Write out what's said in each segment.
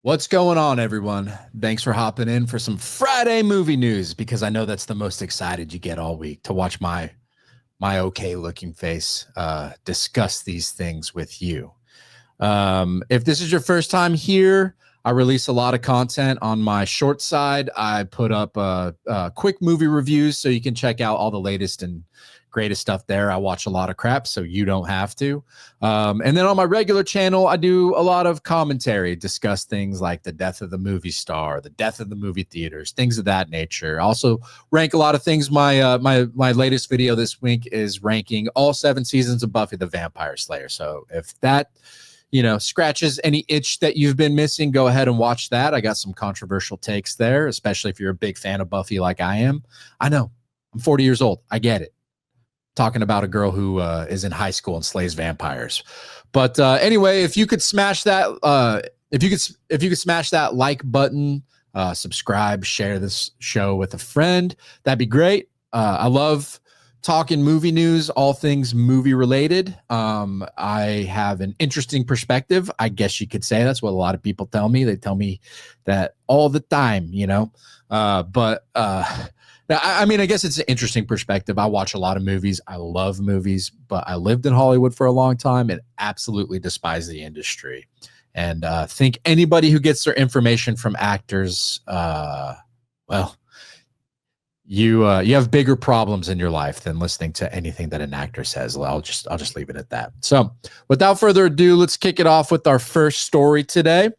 What's going on, everyone? Thanks for hopping in for some Friday movie news because I know that's the most excited you get all week to watch my okay looking face discuss these things with you. If this is your first time here, I release a lot of content on my short side. I put up quick movie reviews so you can check out all the latest and greatest stuff there. I watch a lot of crap, so you don't have to. And then on my regular channel, I do a lot of commentary, discuss things like the death of the movie star, the death of the movie theaters, things of that nature. I also rank a lot of things. My latest video this week is ranking all 7 seasons of Buffy the Vampire Slayer. So if that scratches any itch that you've been missing, go ahead and watch that. I got some controversial takes there, especially if you're a big fan of Buffy like I am. I know I'm 40 years old. I get it. Talking about a girl who is in high school and slays vampires. But anyway, if you could smash that, if you could smash that like button, subscribe, share this show with a friend, that'd be great. I love talking movie news, all things movie related. I have an interesting perspective, I guess you could say. That's what a lot of people tell me. They tell me that all the time, I mean, I guess it's an interesting perspective. I watch a lot of movies. I love movies, but I lived in Hollywood for a long time and absolutely despise the industry. And think anybody who gets their information from actors, you have bigger problems in your life than listening to anything that an actor says. I'll just leave it at that. So, without further ado, let's kick it off with our first story today.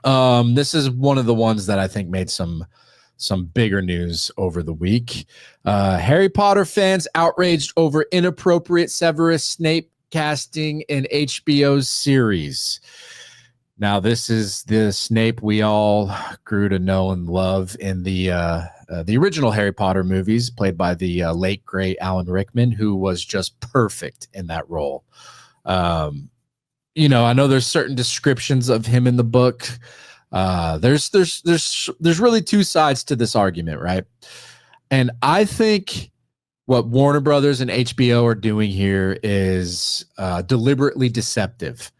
This is one of the ones that I think made some bigger news over the week. Harry Potter fans outraged over inappropriate Severus Snape casting in HBO's series. Now, this is the Snape we all grew to know and love in the original Harry Potter movies, played by the late, great Alan Rickman, who was just perfect in that role. I know there's certain descriptions of him in the book. There's really two sides to this argument, right? And I think what Warner Brothers and HBO are doing here is deliberately deceptive.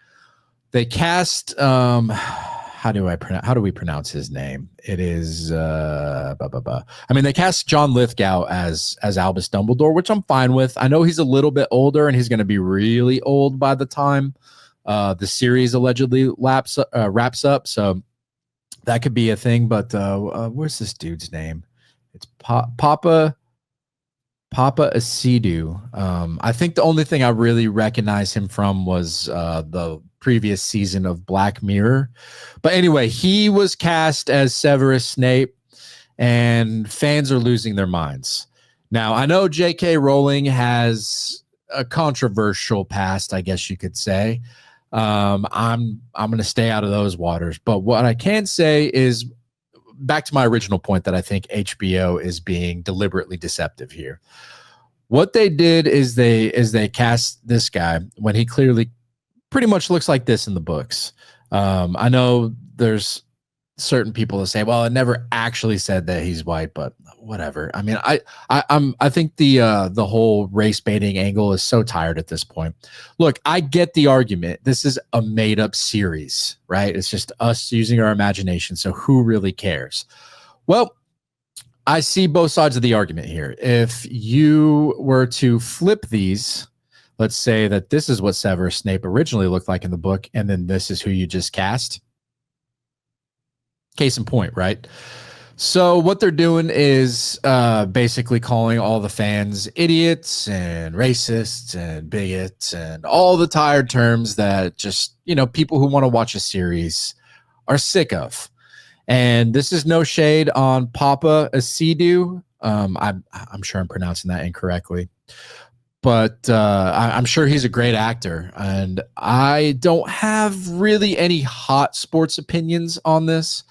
They cast how do we pronounce his name? It is they cast John Lithgow as Albus Dumbledore, which I'm fine with. I know he's a little bit older and he's going to be really old by the time the series allegedly wraps up. So that could be a thing, but where's this dude's name? It's Papa Asidu. I think the only thing I really recognize him from was the previous season of Black Mirror. But anyway, he was cast as Severus Snape, and fans are losing their minds. Now, I know J.K. Rowling has a controversial past, I guess you could say. I'm going to stay out of those waters. But what I can say is, back to my original point, that I think HBO is being deliberately deceptive here. What they did is they cast this guy when he clearly pretty much looks like this in the books. I know there's certain people that say, well, it never actually said that he's white, but whatever. I mean, I think the whole race baiting angle is so tired at this point. Look, I get the argument. This is a made up series, right? It's just us using our imagination. So who really cares? Well, I see both sides of the argument here. If you were to flip these, let's say that this is what Severus Snape originally looked like in the book, and then this is who you just cast. Case in point, right? So what they're doing is basically calling all the fans idiots and racists and bigots and all the tired terms that just, people who want to watch a series are sick of. And this is no shade on Papa Asidu. I'm sure I'm pronouncing that incorrectly. But I'm sure he's a great actor. And I don't have really any hot sports opinions on this.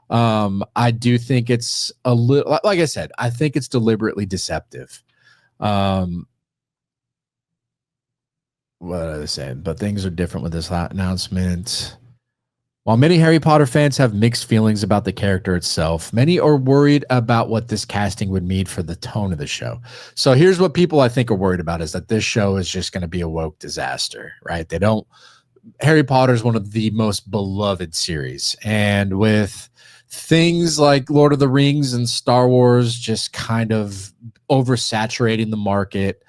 I do think it's a little, like I said, I think it's deliberately deceptive. What did I say? But things are different with this announcement. While many Harry Potter fans have mixed feelings about the character itself, many are worried about what this casting would mean for the tone of the show. So here's what people I think are worried about, is that this show is just going to be a woke disaster, right? They don't Harry Potter is one of the most beloved series, and with things like Lord of the Rings and Star Wars just kind of oversaturating the market,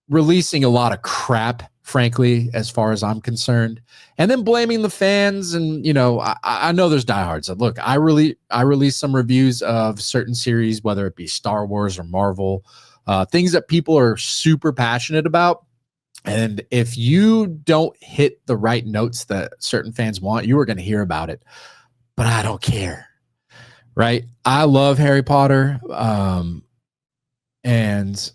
releasing a lot of crap, frankly, as far as I'm concerned, and then blaming the fans. And I know there's diehards. Look, I released some reviews of certain series, whether it be Star Wars or Marvel, things that people are super passionate about. And if you don't hit the right notes that certain fans want, you are going to hear about it. But I don't care, right? I love Harry Potter, and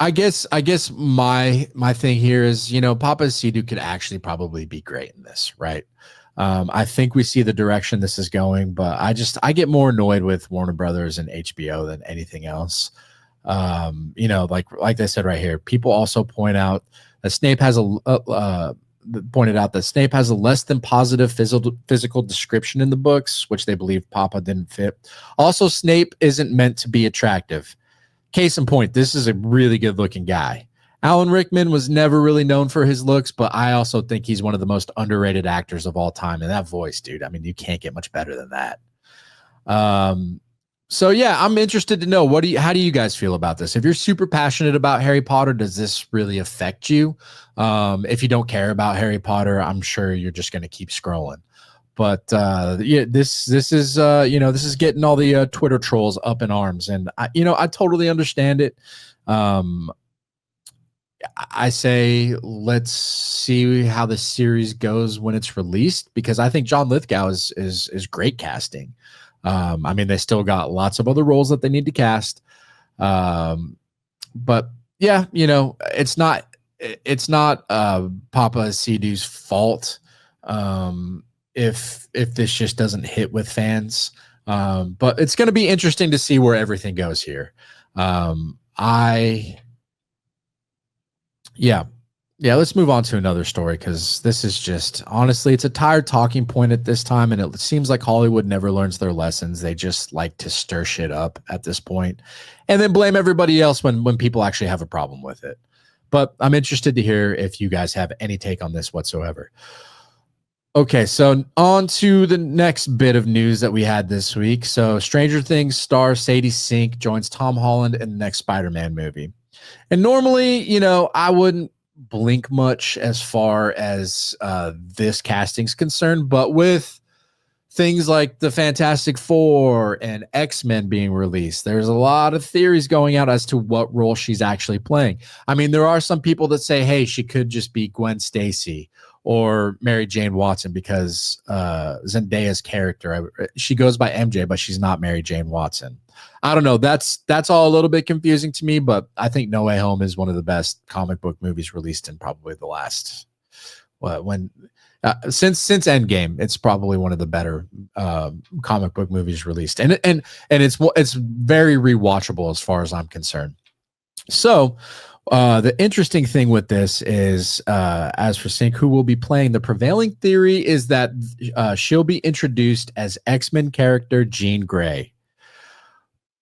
I guess my thing here is, Papa Sidu could actually probably be great in this, right? I think we see the direction this is going, but I get more annoyed with Warner Brothers and HBO than anything else. Like I said right here, people also point out that Snape has pointed out that Snape has a less than positive physical description in the books, which they believe Papa didn't fit. Also, Snape isn't meant to be attractive. Case in point, this is a really good looking guy. Alan Rickman was never really known for his looks, but I also think he's one of the most underrated actors of all time. And that voice, dude, I mean, you can't get much better than that. So yeah, I'm interested to know how do you guys feel about this? If you're super passionate about Harry Potter, does this really affect you? If you don't care about Harry Potter, I'm sure you're just going to keep scrolling. But yeah, this is this is getting all the Twitter trolls up in arms, and I totally understand it. I say let's see how the series goes when it's released, because I think John Lithgow is great casting. I mean, they still got lots of other roles that they need to cast, but yeah, it's not Papa Sidu's fault. If this just doesn't hit with fans. But it's going to be interesting to see where everything goes here. Yeah, let's move on to another story, because this is just, honestly, it's a tired talking point at this time, and it seems like Hollywood never learns their lessons. They just like to stir shit up at this point and then blame everybody else when people actually have a problem with it. But I'm interested to hear if you guys have any take on this whatsoever. Okay, so on to the next bit of news that we had this week. So Stranger Things star Sadie Sink joins Tom Holland in the next Spider-Man movie. And normally, I wouldn't blink much as far as this casting's concerned, but with things like the Fantastic Four and X-Men being released, there's a lot of theories going out as to what role she's actually playing. I mean, there are some people that say, hey, she could just be Gwen Stacy or Mary Jane Watson, because Zendaya's character, she goes by MJ, but she's not Mary Jane Watson. I don't know. That's all a little bit confusing to me, but I think No Way Home is one of the best comic book movies released in probably the last since Endgame. It's probably one of the better comic book movies released, and it's very rewatchable as far as I'm concerned. So the interesting thing with this is, as for Sink, who will be playing, the prevailing theory is that she'll be introduced as X-Men character Jean Grey.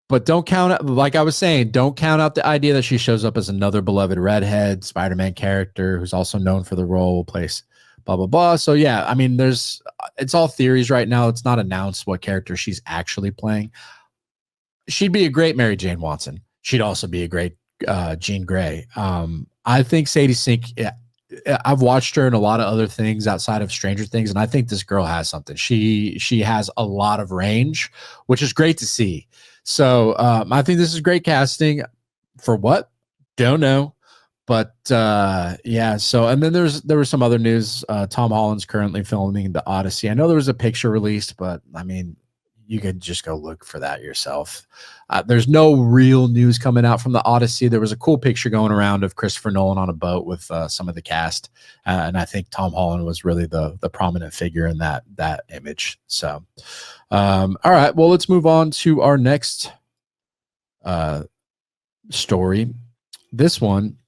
But don't count out, like I was saying, don't count out the idea that she shows up as another beloved redhead Spider-Man character who's also known for the role, place blah blah blah. So yeah, I mean, it's all theories right now. It's not announced what character she's actually playing. She'd be a great Mary Jane Watson. She'd also be a great Jean Grey. I think Sadie Sink, yeah, I've watched her in a lot of other things outside of Stranger Things, and I think this girl has something. She has a lot of range, which is great to see. So I think this is great casting. For what? Don't know. But yeah, so, and then there was some other news. Tom Holland's currently filming The Odyssey. I know there was a picture released, but I mean, you could just go look for that yourself. There's no real news coming out from The Odyssey. There was a cool picture going around of Christopher Nolan on a boat with some of the cast, and I think Tom Holland was really the prominent figure in that image. So, all right, well, let's move on to our next story. This one,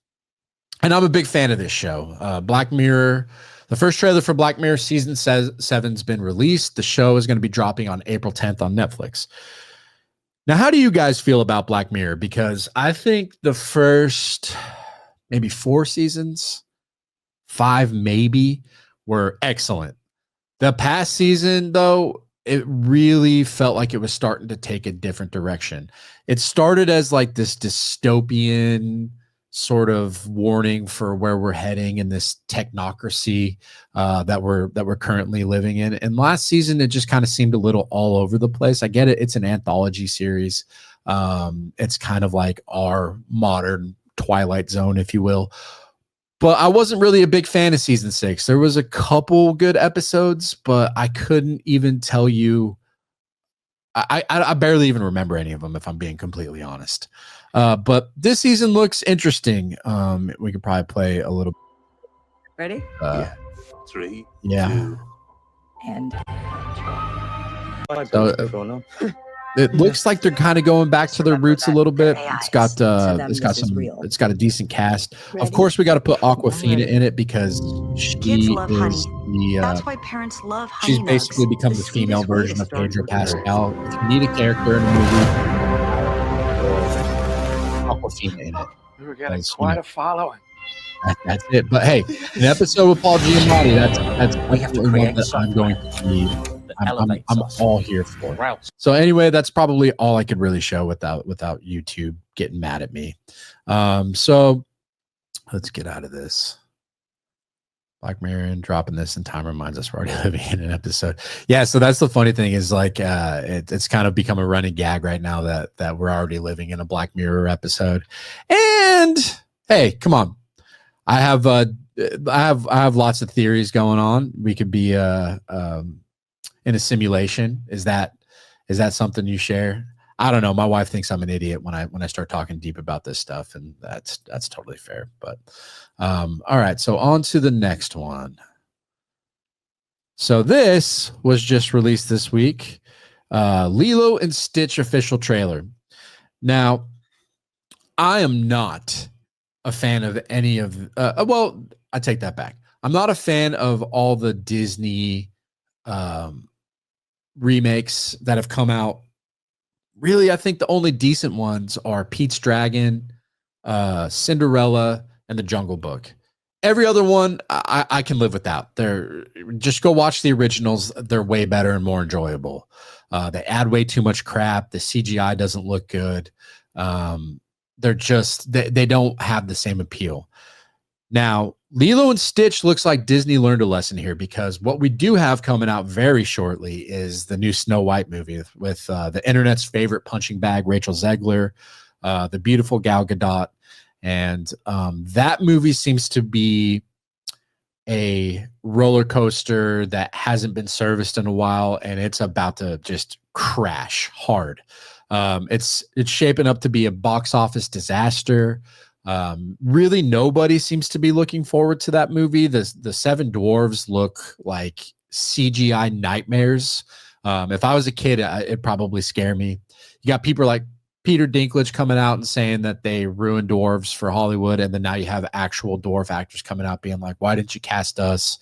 and I'm a big fan of this show, Black Mirror. The first trailer for Black Mirror season 7's been released. The show is going to be dropping on April 10th on Netflix. Now, how do you guys feel about Black Mirror? Because I think the first maybe 4 seasons 5 maybe, were excellent. The past season, though, it really felt like it was starting to take a different direction. It started as like this dystopian sort of warning for where we're heading in this technocracy that we're currently living in. And last season, it just kind of seemed a little all over the place. I get it; it's an anthology series. It's kind of like our modern Twilight Zone, if you will. But I wasn't really a big fan of season 6. There was a couple good episodes, but I couldn't even tell you. I barely even remember any of them, if I'm being completely honest. But this season looks interesting. We could probably play a little. Ready? Yeah. 3, Yeah. 2. And So, it looks like they're kind of going back to their roots a little bit. It's got a decent cast. Of course, we got to put Aquafina in it because she Kids love honey. is the That's why parents love honey. she's basically become the female version of Pedro Pascal. If you need a character in a movie, Aquafina in it. We were getting quite a following. That's it. But hey, an episode with Paul Giamatti, that's definitely one that I'm going to need. I'm all here for. So anyway, that's probably all I could really show without YouTube getting mad at me. So let's get out of this. Black Mirror dropping this, and time reminds us we're already living in an episode. Yeah, so that's the funny thing is like it's kind of become a running gag right now that we're already living in a Black Mirror episode. And hey, come on, I have lots of theories going on. We could be in a simulation. Is that something you share? I don't know. My wife thinks I'm an idiot when I start talking deep about this stuff, and that's totally fair. But all right, so on to the next one. So this was just released this week. Lilo and Stitch official trailer. Now, I am not a fan of any of well, I take that back. I'm not a fan of all the Disney remakes that have come out. Really, I think the only decent ones are Pete's Dragon, Cinderella, and The Jungle Book. Every other one I can live without. Just go watch the originals. They're way better and more enjoyable. They add way too much crap. The CGI doesn't look good. They're just they don't have the same appeal. Now, Lilo and Stitch looks like Disney learned a lesson here, because what we do have coming out very shortly is the new Snow White movie with the internet's favorite punching bag, Rachel Zegler, the beautiful Gal Gadot. And that movie seems to be a roller coaster that hasn't been serviced in a while, and it's about to just crash hard. It's shaping up to be a box office disaster. Really nobody seems to be looking forward to that movie. The Seven Dwarves look like CGI nightmares. If I was a kid, it'd probably scare me. You got people like Peter Dinklage coming out and saying that they ruined dwarves for Hollywood, and then now you have actual dwarf actors coming out being like, why didn't you cast us?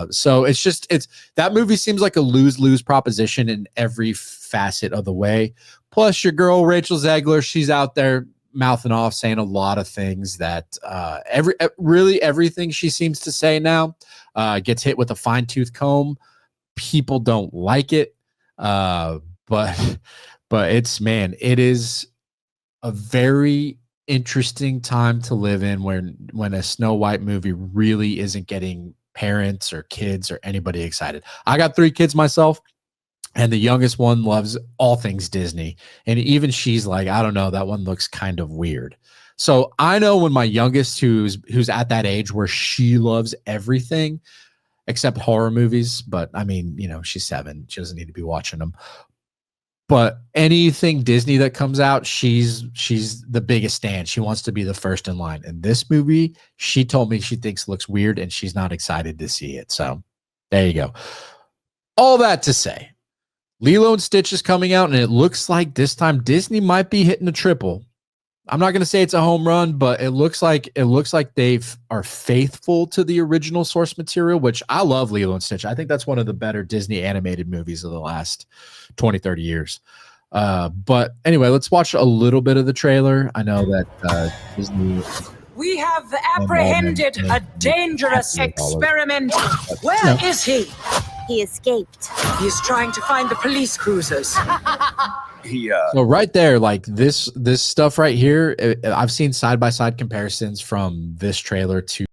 So it's that movie seems like a lose-lose proposition in every facet of the way. Plus your girl Rachel Zegler, she's out there mouthing off, saying a lot of things that really everything she seems to say now gets hit with a fine-tooth comb. People don't like it, but it is a very interesting time to live in when a Snow White movie really isn't getting parents or kids or anybody excited. I got 3 kids myself, and the youngest one loves all things Disney. And even she's like, I don't know, that one looks kind of weird. So I know when my youngest, who's at that age where she loves everything except horror movies, but I mean, she's 7. She doesn't need to be watching them. But anything Disney that comes out, she's the biggest stan. She wants to be the first in line. And this movie, she told me she thinks looks weird and she's not excited to see it. So there you go. All that to say, Lilo and Stitch is coming out, and it looks like this time Disney might be hitting a triple. I'm not going to say it's a home run, but it looks like they are faithful to the original source material, which I love. Lilo and Stitch, I think that's one of the better Disney animated movies of the last 20, 30 years. But anyway, let's watch a little bit of the trailer. I know that Disney We have And apprehended all a dangerous happy with all of it. experiment. Where No. is he? He escaped. He's trying to find the police cruisers. So right there, like this stuff right here, I've seen side by side comparisons from this trailer to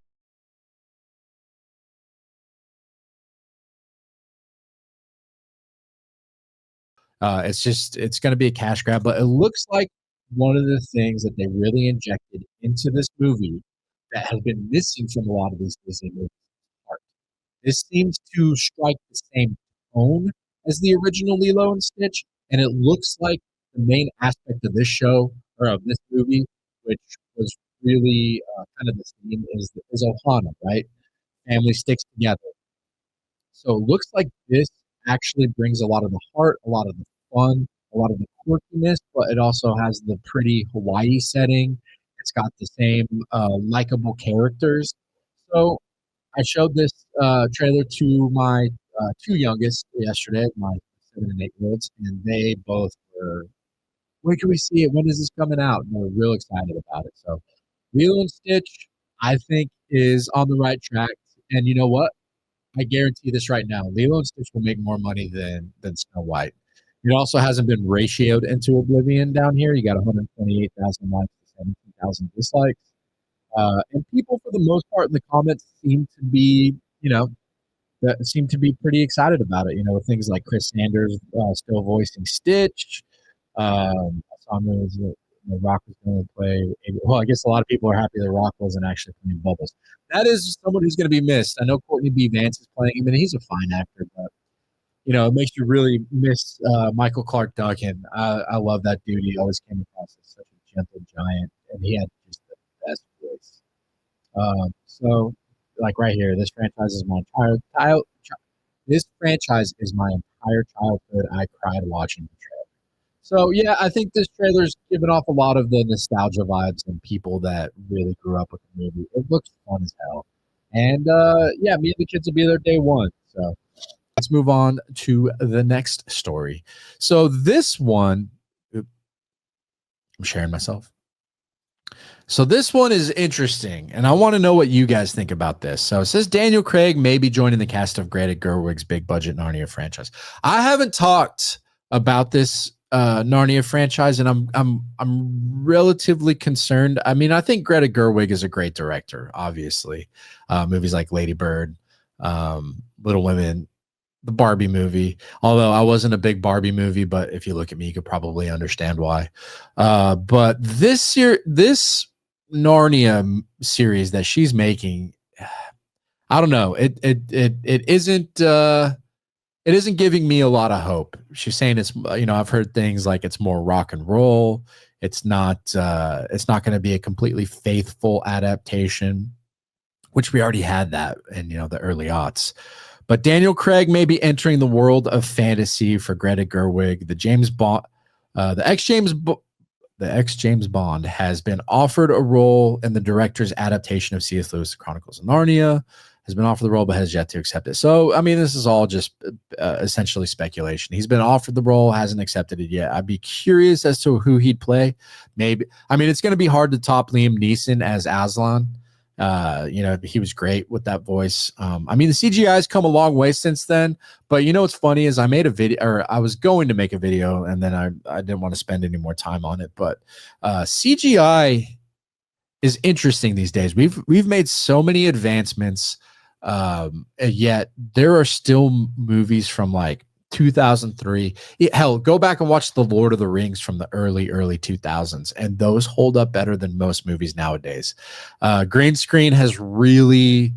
it's going to be a cash grab, but it looks like one of the things that they really injected into this movie that has been missing from a lot of these Disney movies. This seems to strike the same tone as the original Lilo and Stitch, and it looks like the main aspect of this show or of this movie, which was really kind of the theme, is Ohana, right? Family sticks together. So it looks like this actually brings a lot of the heart, a lot of the fun, a lot of the quirkiness, but it also has the pretty Hawaii setting. It's got the same likable characters. So I showed this trailer to my two youngest yesterday, my 7 and 8 year olds, and they both were, when can we see it? When is this coming out? And they were real excited about it. So Lilo and Stitch, I think, is on the right track. And you know what? I guarantee this right now. Lilo and Stitch will make more money than Snow White. It also hasn't been ratioed into oblivion down here. You got 128,000 likes to 17,000 dislikes. And people, for the most part, in the comments seem to be, that seem to be pretty excited about it. With things like Chris Sanders still voicing Stitch. I saw news that The Rock was going to play. Well, I guess a lot of people are happy The Rock wasn't actually playing Bubbles. That is someone who's going to be missed. I know Courtney B. Vance is playing him, and he's a fine actor, but it makes you really miss Michael Clark Duncan. I love that dude. He always came across as such a gentle giant, and he had just the best voice. So, like right here, this franchise is my entire this franchise is my entire childhood. I cried watching the trailer. So yeah, I think this trailer's giving off a lot of the nostalgia vibes and people that really grew up with the movie. It looks fun as hell, and yeah, me and the kids will be there day one. So let's move on to the next story. So this one, I'm sharing myself. So this one is interesting, and I want to know what you guys think about this. So it says Daniel Craig may be joining the cast of Greta Gerwig's big budget Narnia franchise. I haven't talked about this Narnia franchise, and I'm relatively concerned. I mean, I think Greta Gerwig is a great director, obviously. Movies like Lady Bird, Little Women, the Barbie movie, although I wasn't a big Barbie movie, but if you look at me, you could probably understand why. But this Narnia series that she's making, I don't know. It isn't giving me a lot of hope. She's saying it's, I've heard things like it's more rock and roll. It's not going to be a completely faithful adaptation, which we already had that in, the early aughts. But Daniel Craig may be entering the world of fantasy for Greta Gerwig. The ex James Bond has been offered a role in the director's adaptation of C.S. Lewis' Chronicles of Narnia. Has been offered the role, but has yet to accept it. So, I mean, this is all just essentially speculation. He's been offered the role, hasn't accepted it yet. I'd be curious as to who he'd play. Maybe, I mean, it's going to be hard to top Liam Neeson as Aslan. He was great with that voice. I mean, the CGI has come a long way since then, but what's funny is I made a video, or I was going to make a video, and then I didn't want to spend any more time on it. But CGI is interesting these days. We've made so many advancements, yet there are still movies from like 2003. Hell, go back and watch The Lord of the Rings from the early 2000s, and those hold up better than most movies nowadays. Green screen has really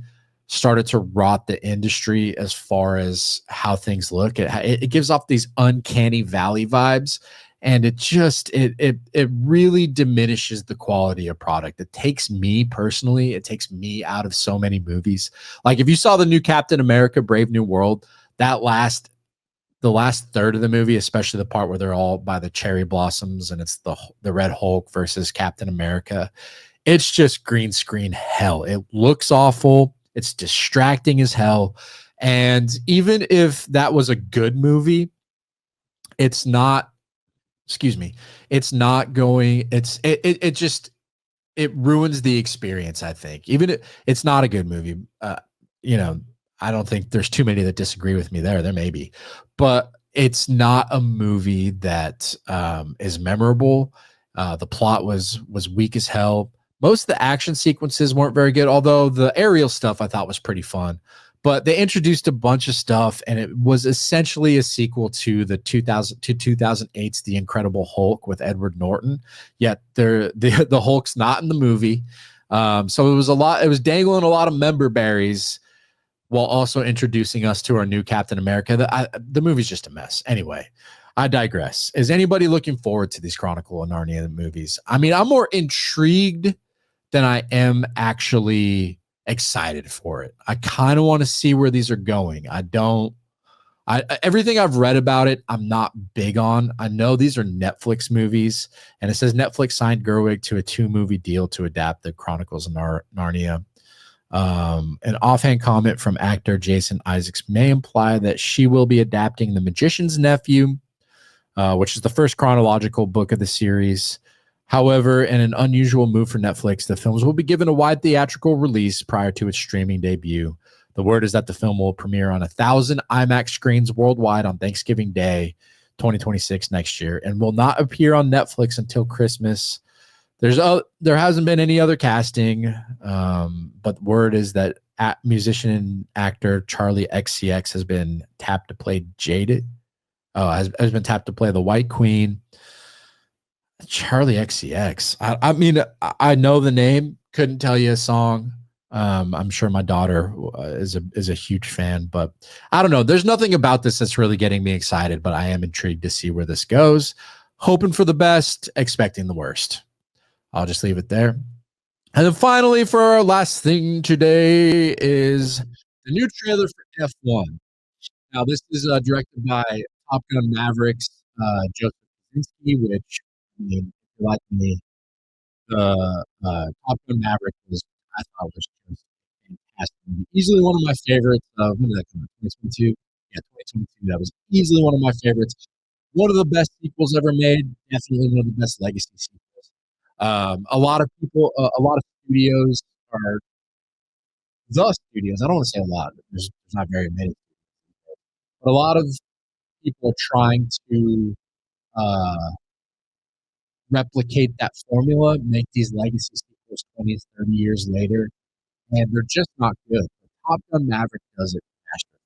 started to rot the industry as far as how things look. It gives off these uncanny valley vibes, and it really diminishes the quality of product. It takes me out of so many movies. Like if you saw the new Captain America Brave New World, the last third of the movie, especially the part where they're all by the cherry blossoms and it's the Red Hulk versus Captain America, it's just green screen hell. It looks awful. It's distracting as hell. And even if that was a good movie, it's not, it's not going, it just, it ruins the experience. I think even it's not a good movie. You know, I don't think there's too many that disagree with me there. There may be, but it's not a movie that is memorable. The plot was weak as hell. Most of the action sequences weren't very good, although the aerial stuff I thought was pretty fun. But they introduced a bunch of stuff, and it was essentially a sequel to the 2008's The Incredible Hulk with Edward Norton. Yet the Hulk's not in the movie, so it was a lot. It was dangling a lot of member berries while also introducing us to our new Captain America. The movie's just a mess. Anyway, I digress. Is anybody looking forward to these Chronicle of Narnia movies? I mean, I'm more intrigued than I am actually excited for it. I kind of want to see where these are going. Everything I've read about it, I'm not big on. I know these are Netflix movies, and it says Netflix signed Gerwig to a 2-movie deal to adapt the Chronicles of Narnia. An offhand comment from actor Jason Isaacs may imply that she will be adapting The Magician's Nephew, which is the first chronological book of the series. However, in an unusual move for Netflix, the films will be given a wide theatrical release prior to its streaming debut. The word is that the film will premiere on 1,000 IMAX screens worldwide on Thanksgiving Day, 2026 next year, and will not appear on Netflix until Christmas. There hasn't been any other casting, but word is that musician and actor Charlie XCX has been tapped to play Jade. Has been tapped to play the White Queen. Charlie XCX. I mean, I know the name. Couldn't tell you a song. I'm sure my daughter is a huge fan, but I don't know. There's nothing about this that's really getting me excited, but I am intrigued to see where this goes. Hoping for the best, expecting the worst. I'll just leave it there. And then finally, for our last thing today is the new trailer for F1. Now, this is directed by Top Gun Mavericks, Joseph Kosinski, which, I mean, if you like me, Top Gun Maverick I thought was just fantastic. Easily one of my favorites. When did that come out? 2022? Yeah, 2022. That was easily one of my favorites. One of the best sequels ever made. Definitely one of the best legacy sequels. A lot of people, a lot of studios are the studios. I don't want to say a lot. There's not very many, but a lot of people are trying to replicate that formula, make these legacy sequels 20, 30 years later, and they're just not good. Top Gun Maverick does it masterfully.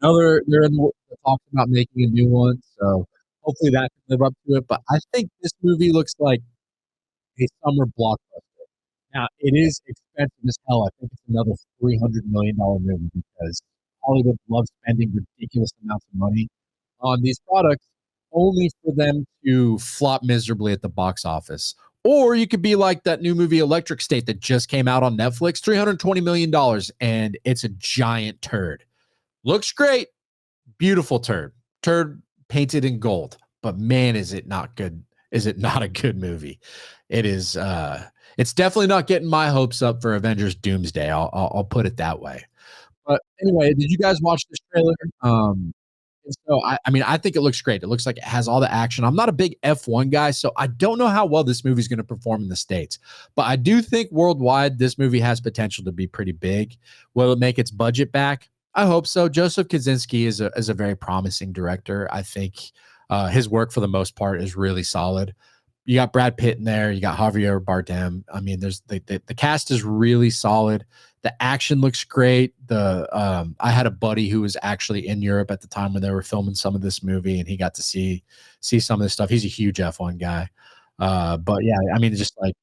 I know they're in the talks about making a new one, so hopefully that can live up to it. But I think this movie looks like a summer blockbuster. Now, it is expensive as hell. I think it's another $300 million movie because Hollywood loves spending ridiculous amounts of money on these products only for them to flop miserably at the box office. Or you could be like that new movie Electric State that just came out on Netflix, $320 million, and it's a giant turd. Looks great, beautiful turd painted in gold, but man, is it not good. Is it not a good movie? It is. It's definitely not getting my hopes up for Avengers Doomsday. I'll put it that way. But anyway, did you guys watch this trailer? So I mean, I think it looks great. It looks like it has all the action. I'm not a big F1 guy, so I don't know how well this movie is going to perform in the States. But I do think worldwide, this movie has potential to be pretty big. Will it make its budget back? I hope so. Joseph Kosinski is a very promising director. I think his work for the most part is really solid. You got Brad Pitt in there. You got Javier Bardem. I mean, there's the cast is really solid. The action looks great. I had a buddy who was actually in Europe at the time when they were filming some of this movie, and he got to see some of this stuff. He's a huge F1 guy. But yeah, I mean, just like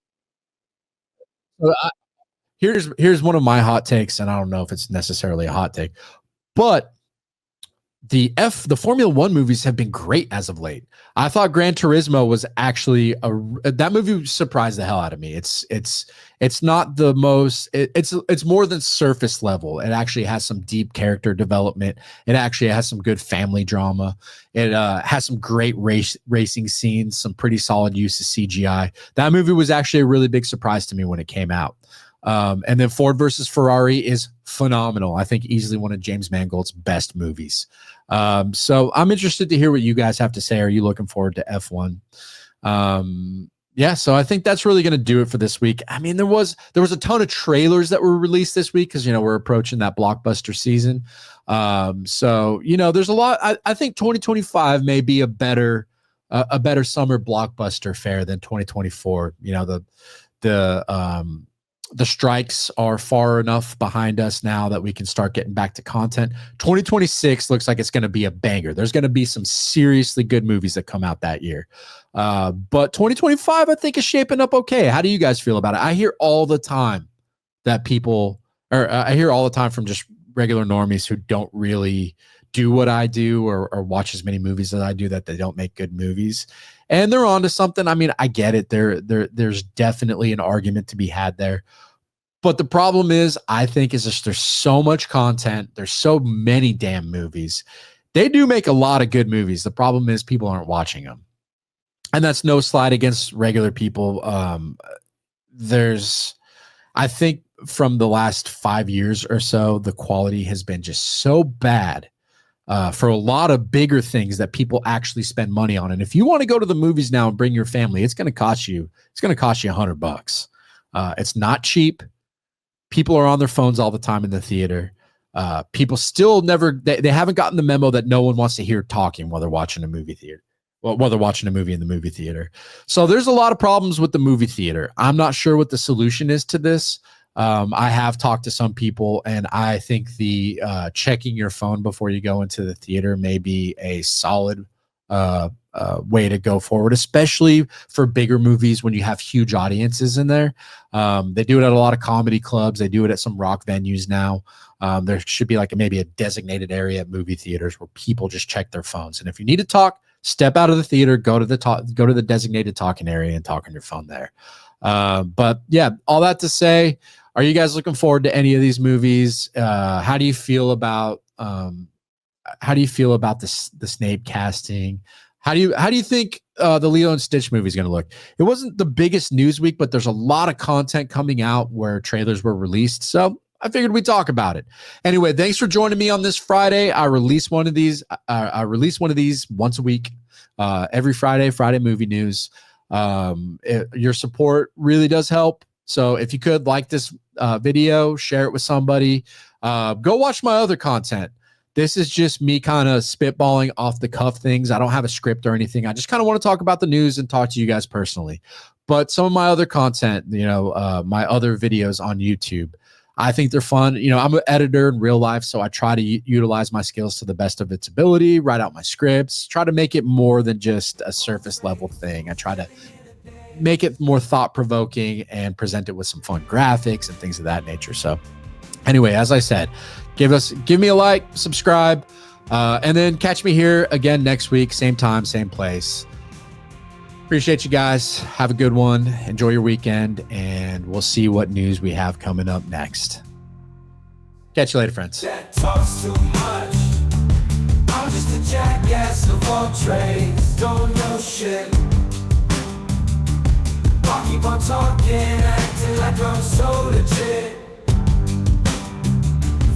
here's one of my hot takes, and I don't know if it's necessarily a hot take, but the Formula One movies have been great as of late. I thought Gran Turismo was actually that movie surprised the hell out of me. It's not the most. It's more than surface level. It actually has some deep character development. It actually has some good family drama. It has some great racing scenes. Some pretty solid use of CGI. That movie was actually a really big surprise to me when it came out. And then Ford versus Ferrari is phenomenal. I think easily one of James Mangold's best movies. So I'm interested to hear what you guys have to say. Are you looking forward to F1? Yeah, so I think that's really going to do it for this week. I mean, there was a ton of trailers that were released this week because we're approaching that blockbuster season. So there's a lot. I think 2025 may be a better summer blockbuster fair than 2024. The strikes are far enough behind us now that we can start getting back to content. 2026 looks like it's going to be a banger. There's going to be some seriously good movies that come out that year. But 2025, I think, is shaping up okay. How do you guys feel about it? I hear all the time that I hear all the time from just regular normies who don't really do what I do or watch as many movies as I do that they don't make good movies. And they're onto something. I mean, I get it. There's definitely an argument to be had there. But the problem is, I think, is just there's so much content. There's so many damn movies. They do make a lot of good movies. The problem is people aren't watching them. And that's no slight against regular people. I think from the last 5 years or so, the quality has been just so bad for a lot of bigger things that people actually spend money on. And if you want to go to the movies now and bring your family, it's going to cost you $100. It's not cheap. People are on their phones all the time in the theater. People still they haven't gotten the memo that no one wants to hear talking while they're watching a movie theater. While they're watching a movie in the movie theater. So there's a lot of problems with the movie theater. I'm not sure what the solution is to this. I have talked to some people, and I think the checking your phone before you go into the theater may be a solid way to go forward, especially for bigger movies when you have huge audiences in there. They do it at a lot of comedy clubs. They do it at some rock venues now. There should be maybe a designated area at movie theaters where people just check their phones. And if you need to talk, step out of the theater, go to the designated talking area and talk on your phone there. But yeah, all that to say, are you guys looking forward to any of these movies? How do you feel about the Snape casting? How do you think the Lilo and Stitch movie is going to look? It wasn't the biggest news week, but there's a lot of content coming out where trailers were released. So I figured we'd talk about it. Anyway, thanks for joining me on this Friday. I release one of these once a week, every Friday movie news. Your support really does help. So if you could like this video, share it with somebody, go watch my other content. This is just me kind of spitballing off the cuff things. I don't have a script or anything. I just kind of want to talk about the news and talk to you guys personally. But some of my other content, my other videos on YouTube, I think they're fun. I'm an editor in real life, so I try to utilize my skills to the best of its ability, write out my scripts, try to make it more than just a surface level thing. I try to make it more thought-provoking and present it with some fun graphics and things of that nature. So anyway, as I said, give me a like, subscribe, and then catch me here again next week, same time, same place. Appreciate you guys. Have a good one. Enjoy your weekend, and we'll see what news we have coming up next. Catch you later, friends. That talks too much. I'm just a jackass of all trades. Don't know shit. I'll keep on talking, acting like I'm so legit.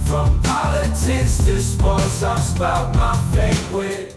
From politics to sports, I'll spout my fake wit.